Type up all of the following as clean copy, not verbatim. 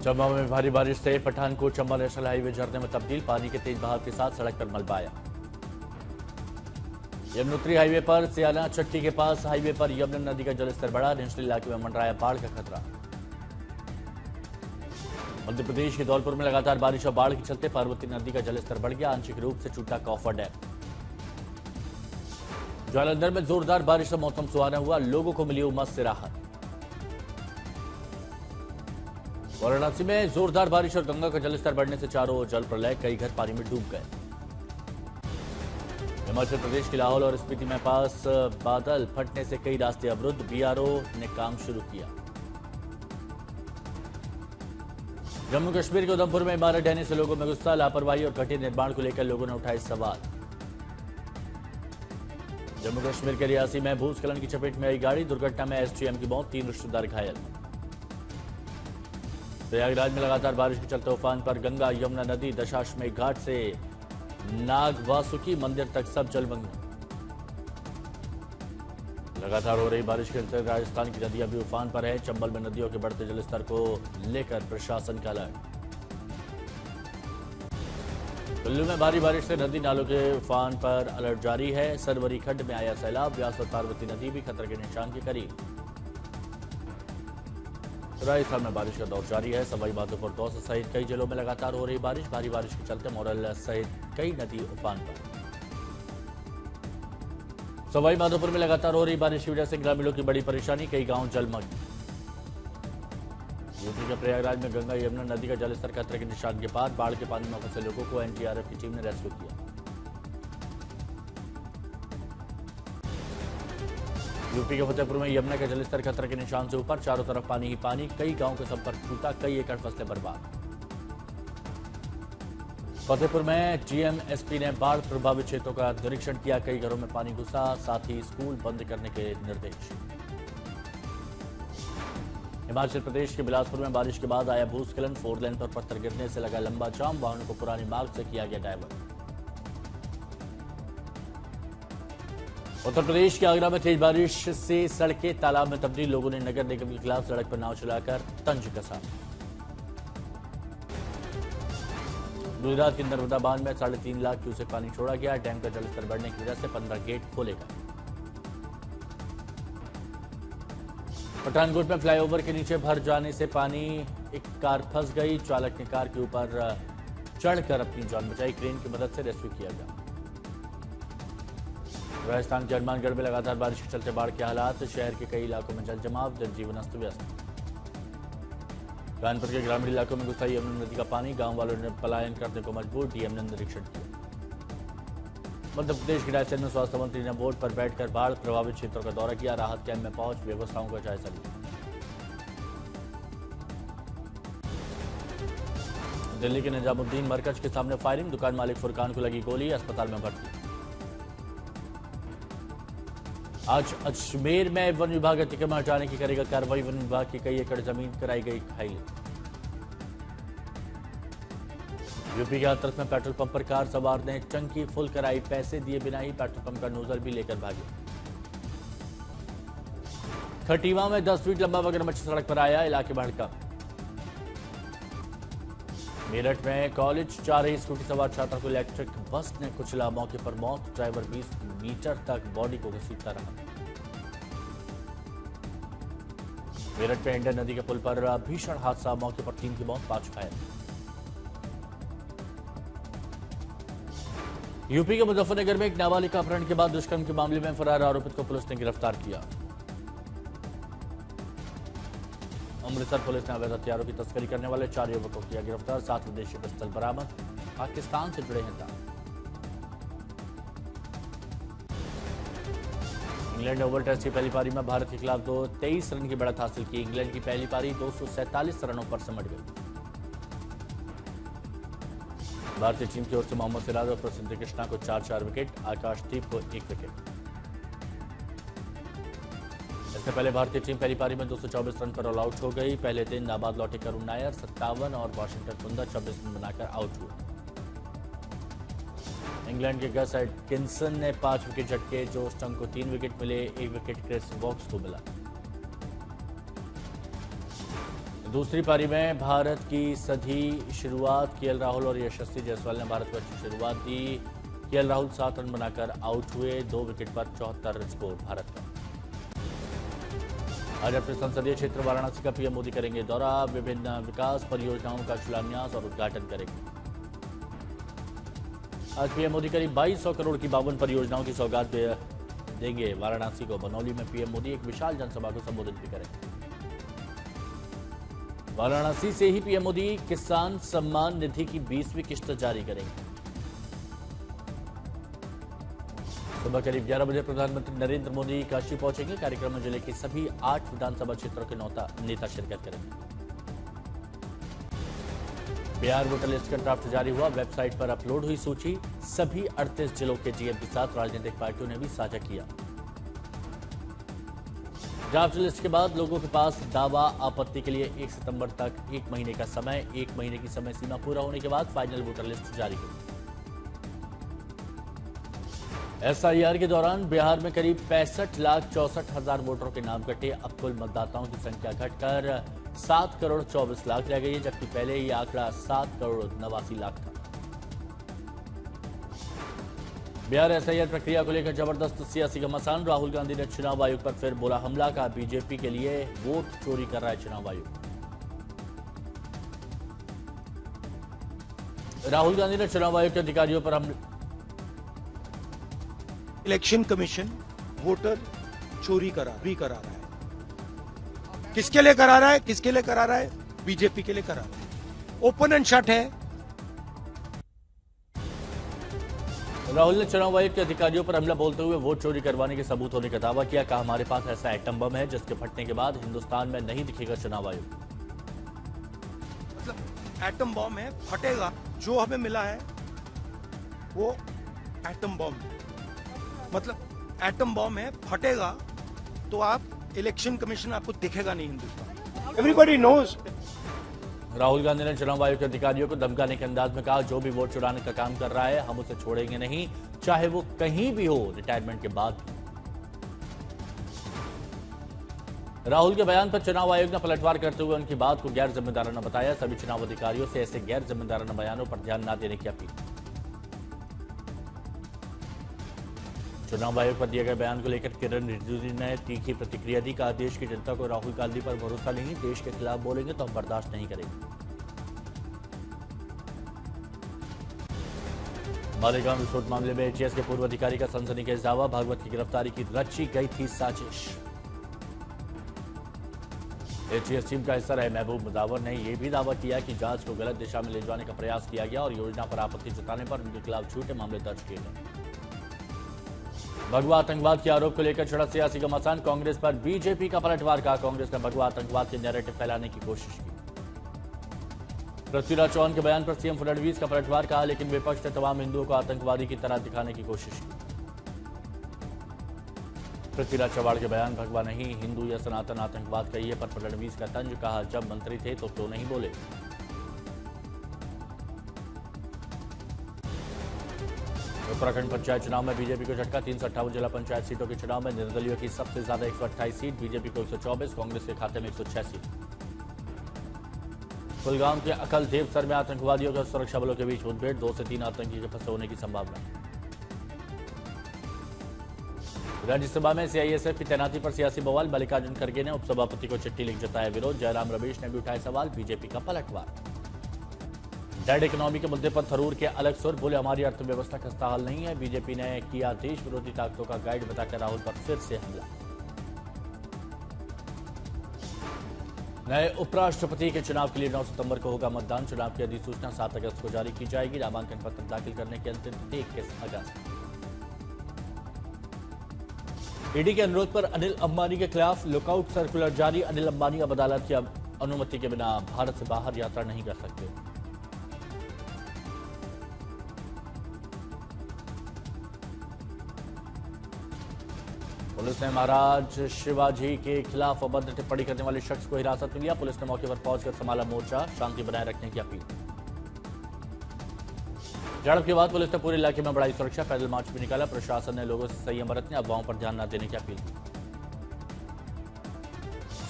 चंबा में भारी बारिश से पठानकोट चंबा नेशनल हाईवे झरने में तब्दील। पानी के तेज बहाव के साथ सड़क पर मलबा आया। यमुनोत्री हाईवे पर सियाना चट्टी के पास हाईवे पर यमुना नदी का जलस्तर बढ़ा। निचले इलाके में मंडराया बाढ़ का खतरा। मध्य प्रदेश के धौलपुर में लगातार बारिश और बाढ़ के चलते पार्वती नदी का जलस्तर बढ़ गया। आंशिक रूप से टूटा कौफर डैम। जालंधर में जोरदार बारिश से मौसम सुहाना हुआ। लोगों को मिली उमस से राहत। वाराणसी में जोरदार बारिश और गंगा का जलस्तर बढ़ने से चारों ओर जल प्रलय। कई घर पानी में डूब गए। हिमाचल प्रदेश के लाहौल और स्पीति में पास बादल फटने से कई रास्ते अवरुद्ध। बीआरओ ने काम शुरू किया। जम्मू कश्मीर के उधमपुर में इमारत ढहने से लोगों में गुस्सा। लापरवाही और घटिया निर्माण को लेकर लोगों ने उठाए सवाल। जम्मू कश्मीर के रियासी में भूस्खलन की चपेट में आई गाड़ी। दुर्घटना में एसडीएम की मौत, 3 रिश्तेदार घायल। प्रयागराज में लगातार बारिश के चलते उफान पर गंगा यमुना नदी। दशाश्वमेध घाट से नागवासुकी मंदिर तक सब जलमग्न। लगातार हो रही बारिश के चलते राजस्थान की नदियां भी उफान पर है। चंबल में नदियों के बढ़ते जलस्तर को लेकर प्रशासन का अलर्ट। कुल्लू में भारी बारिश से नदी नालों के उफान पर अलर्ट जारी है। सरवरी खड्ड में आया सैलाब। व्यास और पार्वती नदी भी खतरे के निशान के करीब। राजस्थान में बारिश का दौर जारी है। सवाई माधोपुर दौसा सहित कई जिलों में लगातार हो रही बारिश। भारी बारिश के चलते मोरल सहित कई नदी उफान पर। सवाई माधोपुर में लगातार हो रही बारिश की वजह से ग्रामीणों की बड़ी परेशानी। कई गांव जलमग्न। यूपी के प्रयागराज में गंगा यमुना नदी का जलस्तर खतरे के निशान के पार। बाढ़ के पानी में फंसे लोगों को एनडीआरएफ की टीम ने रेस्क्यू किया। यूपी के फतेहपुर में यमुना का जलस्तर खतरे के निशान से ऊपर। चारों तरफ पानी ही पानी। कई गांवों का संपर्क टूटा। कई एकड़ फसलें बर्बाद। फतेहपुर में जीएमएसपी ने बाढ़ प्रभावित क्षेत्रों का निरीक्षण किया। कई घरों में पानी घुसा। साथ ही स्कूल बंद करने के निर्देश। हिमाचल प्रदेश के बिलासपुर में बारिश के बाद आया भूस्खलन। 4 लेन पर पत्थर गिरने से लगा लंबा जाम। वाहनों को पुरानी मार्ग से किया गया डायवर्ट। उत्तर प्रदेश के आगरा में तेज बारिश से सड़कें तालाब में तब्दील। लोगों ने नगर निगम के खिलाफ सड़क पर नाव चलाकर तंज कसा। गुजरात के नर्मदा बांध में 3.5 लाख क्यूसेक पानी छोड़ा गया। डैम का जलस्तर बढ़ने की वजह से 15 गेट खोले गए। पठानकोट में फ्लाईओवर के नीचे भर जाने से पानी एक कार फंस गई। चालक ने कार के ऊपर चढ़कर अपनी जान बचाई। क्रेन की मदद से रेस्क्यू किया गया। राजस्थान के हनुमानगढ़ में लगातार बारिश के चलते बाढ़ के हालात। शहर के कई इलाकों में जल जमाव। जनजीवन अस्त व्यस्त। कानपुर के ग्रामीण इलाकों में घुसा यमुना नदी का पानी। गांव वालों ने पलायन करने को मजबूर। डीएम ने निरीक्षण किया। मध्य प्रदेश के रायसेन में स्वास्थ्य मंत्री ने बोर्ड पर बैठकर बाढ़ प्रभावित क्षेत्रों का दौरा किया। राहत कैंप में पहुंच व्यवस्थाओं का जायजा लिया। दिल्ली के निजामुद्दीन मरकज के सामने फायरिंग। दुकान मालिक फुरकान को लगी गोली। अस्पताल में भर्ती। आज अजमेर में वन विभाग अतिक्रमण हटाने की करेगा कार्रवाई। वन विभाग की कई एकड़ जमीन कराई गई खाई। यूपी के हाथरस में पेट्रोल पंप पर कार सवार ने टंकी फुल कराई। पैसे दिए बिना ही पेट्रोल पंप का नोजल भी लेकर भागे। खटीमा में 10 फीट लंबा मगरमच्छ सड़क पर आया। इलाके भड़का। मेरठ में कॉलेज जा रही स्कूटी सवार छात्रा को इलेक्ट्रिक बस ने कुचला। मौके पर मौत। ड्राइवर 20 मीटर तक बॉडी को घसीटता रहा। मेरठ में इंडन नदी के पुल पर भीषण हादसा। मौके पर 3 की मौत, 5 घायल। यूपी के मुजफ्फरनगर में एक नाबालिग अपहरण के बाद दुष्कर्म के मामले में फरार आरोपित को पुलिस ने गिरफ्तार किया। अमृतसर पुलिस ने अवैध हथियारों की तस्करी करने वाले 4 युवकों को किया गिरफ्तार। 7 विदेशी पिस्टल बरामद। पाकिस्तान से जुड़े हैं तार। इंग्लैंड ओवल टेस्ट की पहली पारी में भारत के खिलाफ 23 रन की बढ़त हासिल की। इंग्लैंड की पहली पारी 247 रनों पर सिमट गई। भारतीय टीम की ओर से मोहम्मद सिराज और प्रसिद्ध कृष्णा को 4-4 विकेट। आकाशदीप को 1 विकेट। इससे पहले भारतीय टीम पहली पारी में 224 रन पर ऑल आउट हो गई। पहले दिन नाबाद लौटे करुण नायर 57 और वाशिंगटन सुंदर 26 रन बनाकर आउट हुए। इंग्लैंड के गस एटकिंसन ने 5 विकेट झटके। जो स्टंग को 3 विकेट मिले। 1 विकेट क्रिस वॉक्स को मिला। दूसरी पारी में भारत की सधी शुरुआत। केएल राहुल और यशस्वी जायसवाल ने भारत को अच्छी शुरुआत दी। केएल राहुल 7 रन बनाकर आउट हुए। 2 विकेट पर 74 रन स्कोर भारत का। आज अपने संसदीय क्षेत्र वाराणसी का पीएम मोदी करेंगे दौरा। विभिन्न विकास परियोजनाओं का शिलान्यास और उद्घाटन करेंगे। आज पीएम मोदी करीब 2200 करोड़ की 52 परियोजनाओं की सौगात देंगे वाराणसी को। बनौली में पीएम मोदी एक विशाल जनसभा को संबोधित भी करेंगे। वाराणसी से ही पीएम मोदी किसान सम्मान निधि की 20वीं किस्त जारी करेंगे। सुबह करीब 11 बजे प्रधानमंत्री नरेंद्र मोदी काशी पहुंचेंगे। कार्यक्रम में जिले के सभी 8 विधानसभा क्षेत्रों के नेता शिरकत करेंगे। बिहार वोटर लिस्ट का ड्राफ्ट जारी हुआ। वेबसाइट पर अपलोड हुई सूची। सभी 38 जिलों के जीएम के साथ राजनीतिक पार्टियों ने भी साझा किया। ड्राफ्ट लिस्ट के बाद लोगों के पास दावा आपत्ति के लिए 1 सितंबर तक 1 महीने का समय। 1 महीने की समय सीमा पूरा होने के बाद फाइनल वोटर लिस्ट जारी हुई। एसआईआर के दौरान बिहार में करीब 65,64,000 वोटरों के नाम कटे। अब कुल मतदाताओं की संख्या घटकर 7,24,00,000 रह गई है, जबकि पहले ये आंकड़ा 7,89,00,000 था। बिहार एसआईआर प्रक्रिया को लेकर जबरदस्त सियासी घमासान। राहुल गांधी ने चुनाव आयोग पर फिर बोला हमला। का बीजेपी के लिए वोट चोरी कर रहा है चुनाव आयोग। राहुल गांधी ने चुनाव आयोग के अधिकारियों पर हमला। इलेक्शन कमीशन वोटर चोरी करा रहा है। किसके लिए करा रहा है? किसके लिए करा रहा है? बीजेपी के लिए करा रहा है। ओपन एंड शट है। राहुल ने चुनाव आयोग के अधिकारियों पर हमला बोलते हुए वोट चोरी करवाने के सबूत होने का दावा किया। कहा हमारे पास ऐसा एटम बम है जिसके फटने के बाद हिंदुस्तान में नहीं दिखेगा चुनाव आयोग। मतलब एटम बम है, फटेगा। जो हमें मिला है वो एटम बम है। मतलब एटम बम है, फटेगा तो आप इलेक्शन कमीशन आपको दिखेगा नहीं हिंदुस्तान। Everybody knows. राहुल गांधी ने चुनाव आयोग के अधिकारियों को धमकाने के अंदाज में कहा जो भी वोट चुराने का काम कर रहा है हम उसे छोड़ेंगे नहीं, चाहे वो कहीं भी हो, रिटायरमेंट के बाद। राहुल के बयान पर चुनाव आयोग ने पलटवार करते हुए उनकी बात को गैर जिम्मेदाराना बताया। सभी चुनाव अधिकारियों से ऐसे गैर जिम्मेदाराना बयानों पर ध्यान न देने की अपील। चुनाव आयोग पर दिए गए बयान को लेकर किरण रिजिजू ने तीखी प्रतिक्रिया दी। कहा देश की जनता को राहुल गांधी पर भरोसा नहीं, देश के खिलाफ बोलेंगे तो हम बर्दाश्त नहीं करेंगे। मालेगांव विस्फोट मामले में एटीएस के पूर्व अधिकारी का सनसनीखेज दावा। भागवत की गिरफ्तारी की रची गई थी साजिश। एटीएस टीम का हिस्सा रहे महबूब मुजावर ने यह भी दावा किया कि जांच को गलत दिशा में ले जाने का प्रयास किया गया और योजना पर आपत्ति जताने पर उनके खिलाफ झूठे मामले दर्ज किए गए। भगवा आतंकवाद के आरोप को लेकर छिड़ा सियासी घमासान। कांग्रेस पर बीजेपी का पलटवार। कहा कांग्रेस ने भगवा आतंकवाद के नैरेटिव फैलाने की कोशिश की। पृथ्वीराज चौहान के बयान पर सीएम फडणवीस का पलटवार। कहा लेकिन विपक्ष ने तमाम हिंदुओं को आतंकवादी की तरह दिखाने की कोशिश की। पृथ्वीराज चौहान के बयान भगवा नहीं, हिंदू या सनातन आतंकवाद कहिए पर फडणवीस का तंज। कहा जब मंत्री थे तो क्यों नहीं बोले। उत्तराखंड पंचायत चुनाव में बीजेपी को झटका। 358 जिला पंचायत सीटों के चुनाव में निर्दलीय की सबसे ज्यादा 128 सीट, बीजेपी को 124, कांग्रेस के खाते में 186। कुलगाम के अकल देवसर में आतंकवादियों और सुरक्षा बलों के बीच मुठभेड़। 2 से 3 आतंकी के फंसे होने की संभावना। राज्यसभा में सीआईएसएफ की तैनाती पर सियासी बवाल। मल्लिकार्जुन खड़गे ने उपसभापति को चिट्ठी लिख जताया विरोध। जयराम रमेश ने भी उठाए सवाल। बीजेपी का पलटवार। डेड इकोनॉमी के मुद्दे पर थरूर के अलग सुर। बोले हमारी अर्थव्यवस्था खस्ताहाल नहीं है। बीजेपी ने किया देश विरोधी ताकतों का गाइड बताकर राहुल पर फिर से हमला। नए उपराष्ट्रपति के चुनाव के लिए 9 सितंबर को होगा मतदान। चुनाव की अधिसूचना 7 अगस्त को जारी की जाएगी। नामांकन पत्र दाखिल करने की अंतिम तिथि 21 अगस्त। ईडी के अनुरोध पर अनिल अंबानी के खिलाफ लुकआउट सर्कुलर जारी। अनिल अंबानी अब अदालत की अनुमति के बिना भारत से बाहर यात्रा नहीं कर सकते। पुलिस ने महाराज शिवाजी के खिलाफ अभद्र टिप्पणी करने वाले शख्स को हिरासत में लिया। पुलिस ने मौके पर पहुंचकर संभाला मोर्चा। शांति बनाए रखने की अपील। झड़प के बाद पुलिस ने पूरे इलाके में बढ़ाई सुरक्षा। पैदल मार्च भी निकाला। प्रशासन ने लोगों से संयम बरतने, अफवाहों पर ध्यान न देने की अपील की।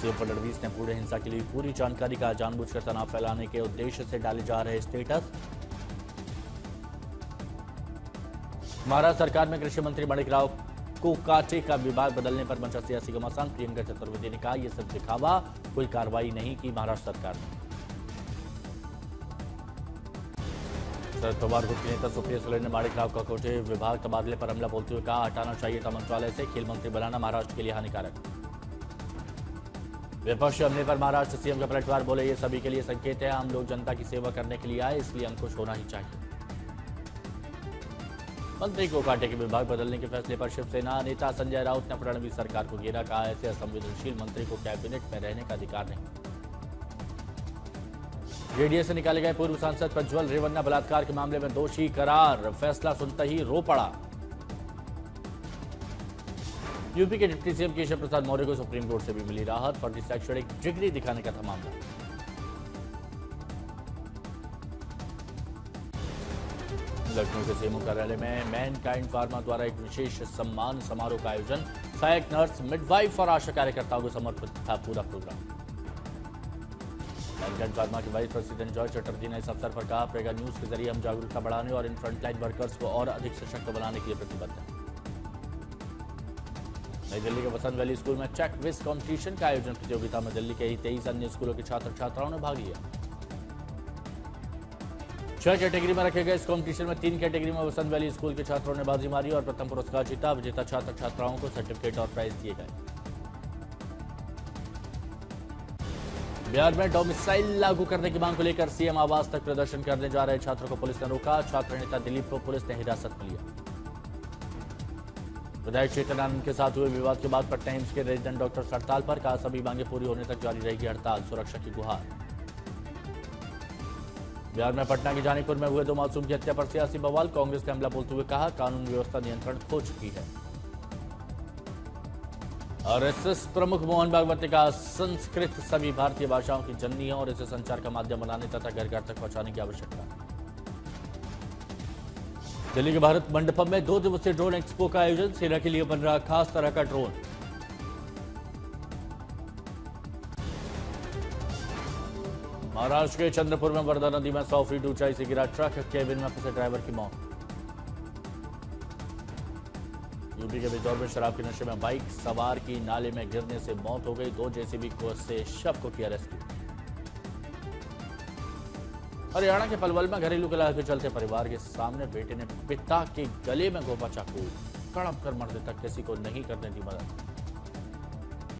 सीएम फडणवीस ने पूरे हिंसा के लिए पूरी जानकारी का जानबूझकर तनाव फैलाने के उद्देश्य से डाले जा रहे स्टेटस। महाराष्ट्र सरकार में कृषि मंत्री माणिक राव को कांटे का विभाग बदलने पर मचा सियासी घमासान। प्रियंका चतुर्वेदी ने कहा, यह सब दिखावा, कोई कार्रवाई नहीं की महाराष्ट्र सरकार ने। शरद पवार गुट के नेता सुप्रिया सुले ने माणिक राव का कोटे विभाग तबादले पर हमला बोलते हुए कहा, हटाना चाहिए था मंत्रालय से, खेल मंत्री बनाना महाराष्ट्र के लिए हानिकारक। विपक्षी हमले पर महाराष्ट्र सीएम का पलटवार, बोले ये सभी के लिए संकेत है, हम लोग जनता की सेवा करने के लिए आए, इसलिए अंकुश होना ही चाहिए। मंत्री को कांटे के विभाग बदलने के फैसले पर शिवसेना नेता संजय राउत ने फडणवीस सरकार को घेरा, कहा ऐसे असंवेदनशील मंत्री को कैबिनेट में रहने का अधिकार नहीं। जेडीएस से निकाले गए पूर्व सांसद प्रज्वल रेवन्ना बलात्कार के मामले में दोषी करार, फैसला सुनते ही रो पड़ा। यूपी के डिप्टी सीएम केशव प्रसाद मौर्य को सुप्रीम कोर्ट से भी मिली राहत, फर्जी शैक्षणिक डिग्री दिखाने का था मामला। लखनऊ के सीएमओ कार्यालय में मैनकाइंड फार्मा द्वारा एक विशेष सम्मान समारोह का आयोजन। सहायक नर्स, मिडवाइफ और आशा कार्यकर्ताओं को समर्पित था पूरा प्रोग्राम। मैनकाइंड फार्मा के वाइस प्रेसिडेंट जॉय चटर्जी ने इस अवसर पर कहा, प्रेगा न्यूज के जरिए हम जागरूकता बढ़ाने और इन फ्रंटलाइन वर्कर्स को और अधिक सशक्त बनाने के लिए प्रतिबद्ध हैं। नई दिल्ली के वसंत वैली स्कूल में चेक विज कॉम्पिटिशन का आयोजन। प्रतियोगिता में दिल्ली के ही 23 अन्य स्कूलों के छात्र छात्राओं ने भाग लिया। 6 कैटेगरी में रखे गए इस कॉम्पिटिशन में 3 कैटेगरी में वसंत वैली स्कूल के छात्रों ने बाजी मारी और प्रथम पुरस्कार जीता। विजेता छात्र छात्राओं को सर्टिफिकेट और प्राइज दिए गए। बिहार में डोमिसाइल लागू करने की मांग को लेकर सीएम आवास तक प्रदर्शन करने जा रहे छात्रों को पुलिस ने रोका। छात्र नेता दिलीप को पुलिस ने हिरासत में लिया। विधायक चेतनानंद के साथ हुए विवाद के बाद पटना एम्स के रेजिडेंट डॉक्टर्स हड़ताल पर, कहा सभी मांगे पूरी होने तक जारी रहेगी हड़ताल, सुरक्षा की गुहार। बिहार में पटना के जानीपुर में हुए 2 मासूम की हत्या पर सियासी बवाल। कांग्रेस ने हमला बोलते हुए कहा, कानून व्यवस्था नियंत्रण खो चुकी है। आरएसएस प्रमुख मोहन भागवत ने कहा, संस्कृत सभी भारतीय भाषाओं की जननी है और इसे संचार का माध्यम बनाने तथा घर घर तक पहुंचाने की आवश्यकता है। दिल्ली के भारत मंडपम में 2 दिवसीय ड्रोन एक्सपो का आयोजन। सेना के लिए बन रहा खास तरह का ड्रोन। महाराष्ट्र के चंद्रपुर में वर्धा नदी में 100 फीट ऊंचाई से गिरा ट्रक, केबिन में फंसे ड्राइवर की मौत। यूपी के बिजौर में शराब के नशे में बाइक सवार की नाले में गिरने से मौत हो गई। 2 जेसीबी को से शव को किया रेस्क्यू। हरियाणा के पलवल में घरेलू कलह के चलते परिवार के सामने बेटे ने पिता के गले में घोंपा चाकू, तड़प कर मरने तक किसी को नहीं करने दी मदद।